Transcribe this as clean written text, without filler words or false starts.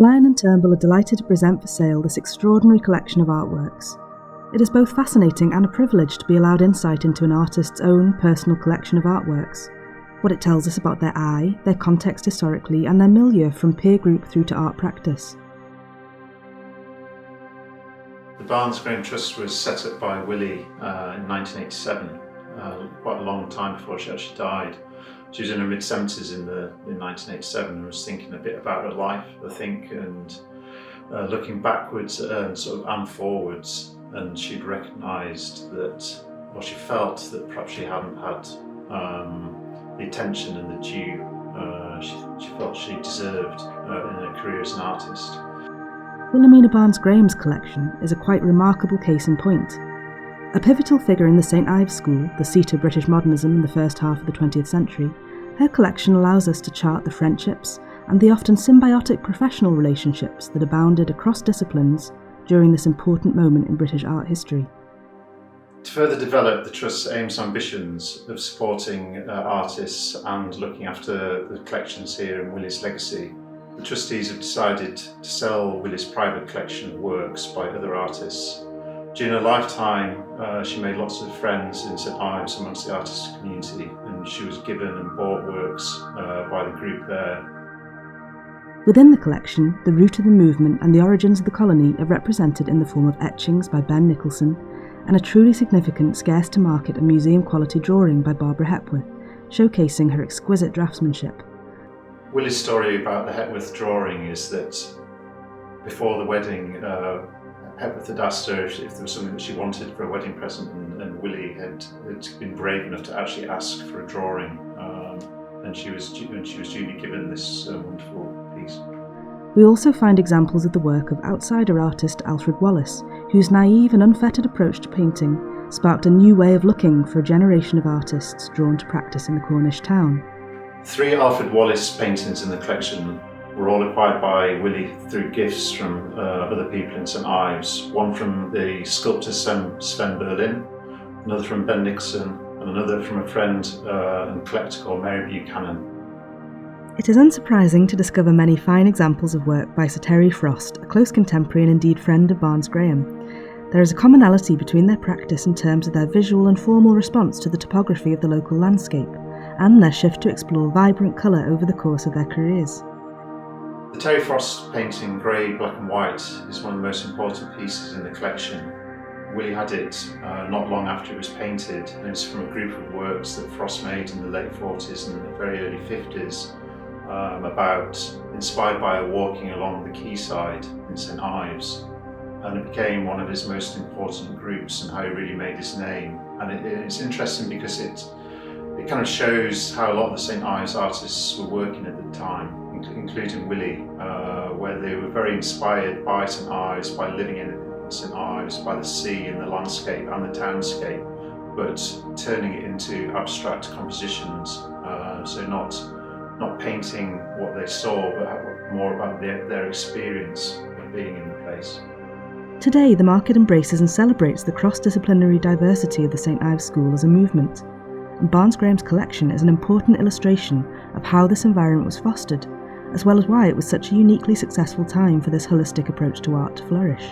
Lyon and Turnbull are delighted to present for sale this extraordinary collection of artworks. It is both fascinating and a privilege to be allowed insight into an artist's own personal collection of artworks, what it tells us about their eye, their context historically, and their milieu from peer group through to art practice. The Barns-Graham Trust was set up by Willie in 1987, quite a long time before she actually died. She was in her mid-70s in 1987 and was thinking a bit about her life, I think, and looking backwards and forwards, and she'd recognised that, or she felt that perhaps she hadn't had the attention and the due she felt she deserved in her career as an artist. Wilhelmina Barns-Graham's collection is a quite remarkable case in point. A pivotal figure in the St Ives School, the seat of British modernism in the first half of the 20th century, her collection allows us to chart the friendships and the often symbiotic professional relationships that abounded across disciplines during this important moment in British art history. To further develop the Trust's aims and ambitions of supporting artists and looking after the collections here and Willie's legacy, the trustees have decided to sell Willie's private collection of works by other artists. During her lifetime, she made lots of friends in St Ives amongst the artistic community, and she was given and bought works by the group there. Within the collection, the root of the movement and the origins of the colony are represented in the form of etchings by Ben Nicholson and a truly significant, scarce-to-market and museum-quality drawing by Barbara Hepworth, showcasing her exquisite draftsmanship. Willie's story about the Hepworth drawing is that before the wedding, Hepworth had asked her if there was something that she wanted for a wedding present, and Willie had been brave enough to actually ask for a drawing, and she was duly given this wonderful piece. We also find examples of the work of outsider artist Alfred Wallace, whose naive and unfettered approach to painting sparked a new way of looking for a generation of artists drawn to practice in the Cornish town. 3 Alfred Wallace paintings in the collection were all acquired by Willie through gifts from other people in St Ives. One from the sculptor Sven Berlin, another from Ben Nicholson, and another from a friend and collector called Mary Buchanan. It is unsurprising to discover many fine examples of work by Sir Terry Frost, a close contemporary and indeed friend of Barns-Graham. There is a commonality between their practice in terms of their visual and formal response to the topography of the local landscape, and their shift to explore vibrant colour over the course of their careers. The Terry Frost painting, Grey, Black and White, is one of the most important pieces in the collection. Willie had it not long after it was painted, and it's from a group of works that Frost made in the late 40s and the very early 50s, inspired by walking along the quayside in St Ives. And it became one of his most important groups and how he really made his name. And it's interesting because it kind of shows how a lot of the St Ives artists were working at the time, including Willie, where they were very inspired by St Ives, by living in St Ives, by the sea and the landscape and the townscape, but turning it into abstract compositions, so not painting what they saw, but more about their experience of being in the place. Today, the market embraces and celebrates the cross-disciplinary diversity of the St Ives School as a movement, and Barns-Graham's collection is an important illustration of how this environment was fostered, as well as why it was such a uniquely successful time for this holistic approach to art to flourish.